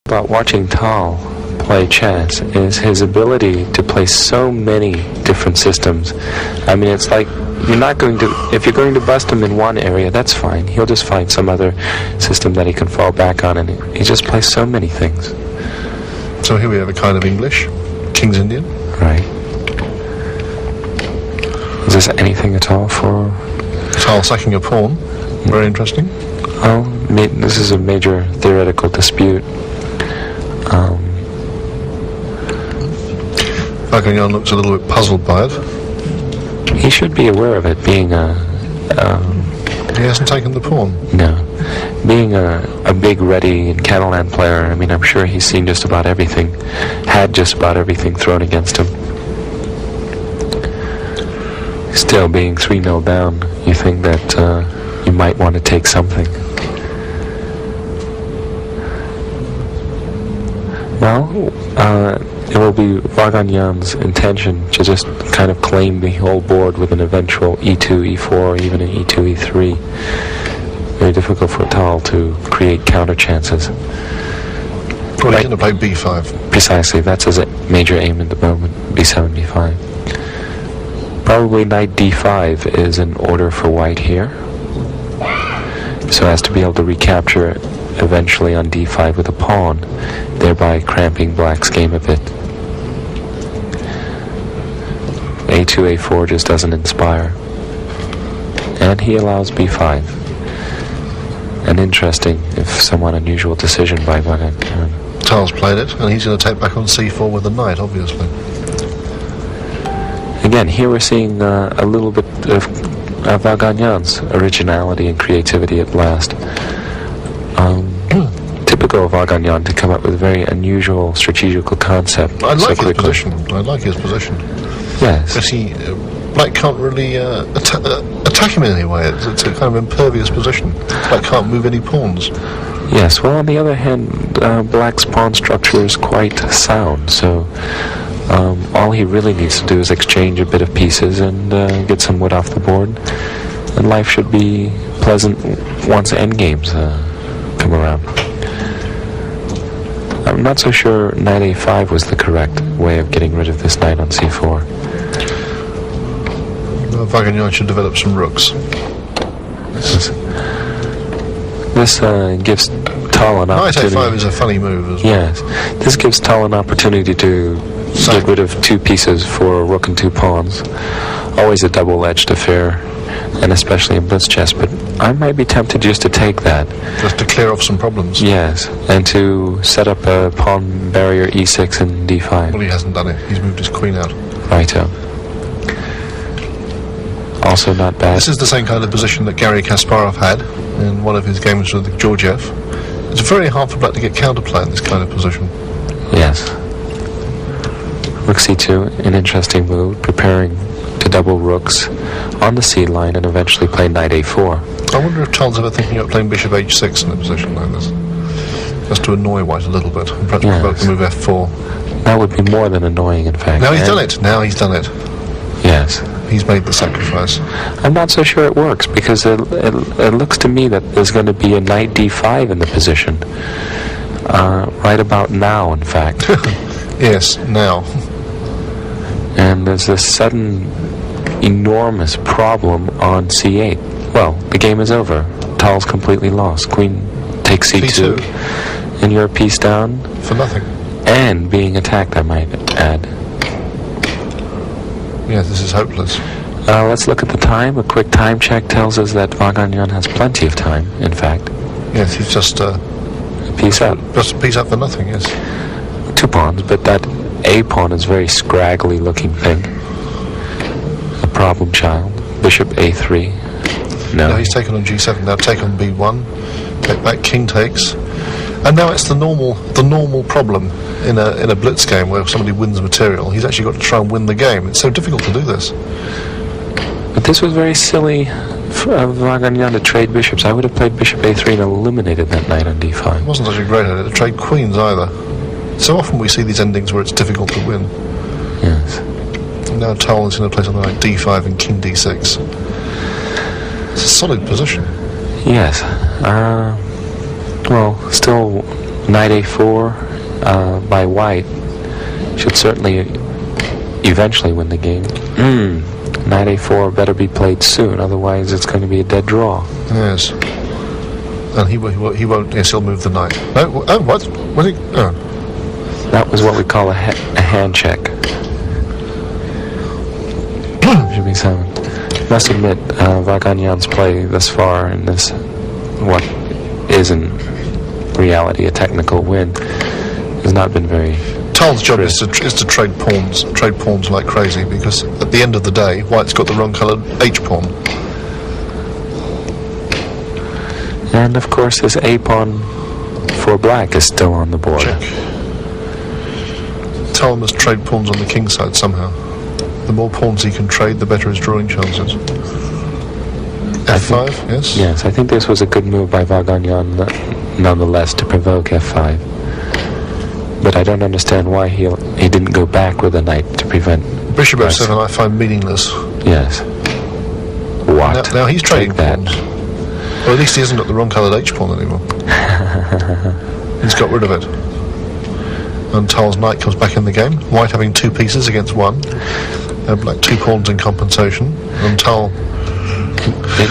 About watching Tal play chess is his ability to play so many different systems. I mean, it's like you're not going to, if you're going to bust him in one area, that's fine. He'll just find some other system that he can fall back on, and he just plays so many things. So here we have a kind of English, King's Indian. Right. Is this anything at all for... Tal sacking a pawn. Very interesting. Oh, this is a major theoretical dispute. Vaganian looks a little bit puzzled by it. He should be aware of it, being a... he hasn't taken the pawn. No. Being a big, ready Catalan player, I mean, I'm sure he's seen just about everything, had just about everything thrown against him. Still, being 3-0 down, you think that you might want to take something. Well, it will be Vaganian's intention to just kind of claim the whole board with an eventual e2, e4, or even an e2, e3. Very difficult for Tal to create counter chances. Well, he's going to play b5. Precisely, that's his major aim at the moment, b7, b5. Probably knight d5 is in order for white here, so as to be able to recapture it eventually on d5 with a pawn, thereby cramping black's game a bit. a2, a4 just doesn't inspire. And he allows b5. An interesting, if somewhat unusual, decision by Vaganian. Tal's played it, and he's going to take back on c4 with the knight, obviously. Again, here we're seeing a little bit of Vaganian's originality and creativity at last. Typical of Vaganian to come up with a very unusual strategical concept. I like his position. I like his position. Yes. Because black can't really attack him in any way. It's a kind of impervious position. Black can't move any pawns. Yes, well, on the other hand, black's pawn structure is quite sound, so all he really needs to do is exchange a bit of pieces and get some wood off the board, and life should be pleasant once endgames come around. I'm not so sure knight a5 was the correct way of getting rid of this knight on c4. Well, Vaganian should develop some rooks. This gives Tal an opportunity. Knight a5 is a funny move as well. Yes, this gives Tal an opportunity to get rid of two pieces for a rook and two pawns. Always a double-edged affair, and especially in Blitz chess, but I might be tempted just to take that. Just to clear off some problems. Yes, and to set up a pawn barrier e6 and d5. Well, he hasn't done it. He's moved his queen out. Righto. Also not bad. This is the same kind of position that Garry Kasparov had in one of his games with Georgiev. It's very hard for black to get counterplay in this kind of position. Yes. Rook c2, an interesting move, preparing to double rooks on the c line and eventually play knight a4. I wonder if Tal's ever thinking of playing bishop h6 in a position like this, just to annoy white a little bit, and perhaps provoke the move f4. That would be more than annoying, in fact. Now he's done it. Now he's done it. Yes. He's made the sacrifice. I'm not so sure it works, because it looks to me that there's going to be a knight d5 in the position. Right about now, in fact. Yes, now. And there's this sudden, enormous problem on c8. Well, the game is over. Tal's completely lost. Queen takes c2. And you're a piece down. For nothing. And being attacked, I might add. Yes, this is hopeless. Let's look at the time. A quick time check tells us that Vaganian has plenty of time, in fact. Yes, he's just a piece up. Just a piece up for nothing, yes. Two pawns, but that a pawn is a very scraggly looking thing. A problem child. Bishop a3. No. He's taken on g7. Now take on b1. Take back, king takes. And now it's the normal problem in a blitz game where somebody wins material. He's actually got to try and win the game. It's so difficult to do this. But this was very silly for Vaganian to trade bishops. I would have played bishop a3 and eliminated that knight on d5. It wasn't such a great idea to trade queens either. So often we see these endings where it's difficult to win. Yes. And now Tal is going to play something like d5 and king d6. It's a solid position. Yes. Well, still Knight a4 by white should certainly eventually win the game. Knight a4 better be played soon, otherwise it's going to be a dead draw. Yes. And he won't. Yes, he'll move the knight. Oh, what? What? Oh. That was what we call a hand check. Should be 7. Must admit, Vaganian's play thus far in this, what is in reality a technical win, has not been very. Tal's job is to trade pawns like crazy, because at the end of the day, white's got the wrong coloured H pawn. And of course, his A pawn for black is still on the board. Check. Tal must trade pawns on the king side somehow. The more pawns he can trade, the better his drawing chances. F5, yes? Yes, I think this was a good move by Vaganian nonetheless to provoke F5. But I don't understand why he didn't go back with a knight to prevent... Bishop F7 I find meaningless. Yes. What? Now he's trading that. pawns. Well, at least he hasn't got the wrong coloured H pawn anymore. He's got rid of it. And Tal's knight comes back in the game. White having 2 pieces against 1. Black 2 pawns in compensation. And Tal...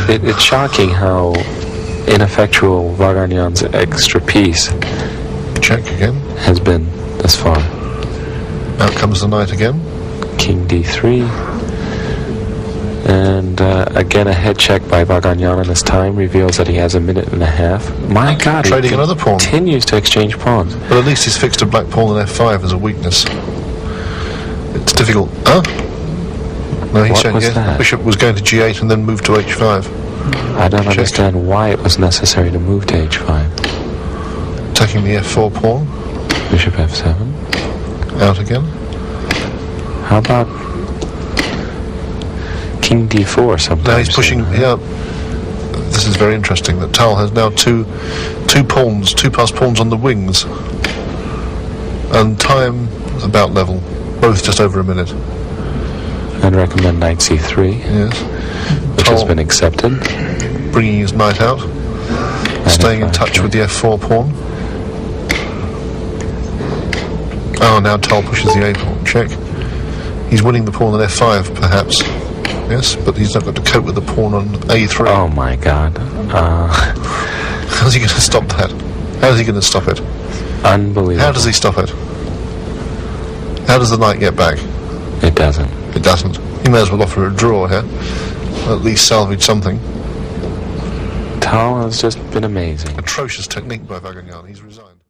It's shocking how ineffectual Vaganian's extra piece Check again. has been thus far. Out comes the knight again. King d3. And again, a head check by Vaganian in this time reveals that he has a minute and a half. My God, Trading he another pawn. continues to exchange pawns. But at least he's fixed a black pawn on F5 as a weakness. It's difficult. Huh? No, he's What saying was that? Bishop was going to G8 and then move to H5. I don't Check. understand why it was necessary to move to h5. Taking the F4 pawn. Bishop f7. Out again. How about King d4 sometimes? Now he's pushing. Yeah. This is very interesting that Tal has now two pawns, 2 passed pawns on the wings, and time about level, both just over a minute. I'd recommend knight c3, Yes. which has been accepted. Bringing his knight out, staying in F5, touch yeah. with the F4 pawn. Oh, now Tal pushes the A pawn. Check. He's winning the pawn on F5, perhaps. Yes, but he's not got to cope with the pawn on A3. Oh my God. How's he going to stop that? How's he going to stop it? Unbelievable. How does he stop it? How does the knight get back? It doesn't. It doesn't. He may as well offer a draw here. At least salvage something. Tal has just been amazing. Atrocious technique by Vaganian. He's resigned.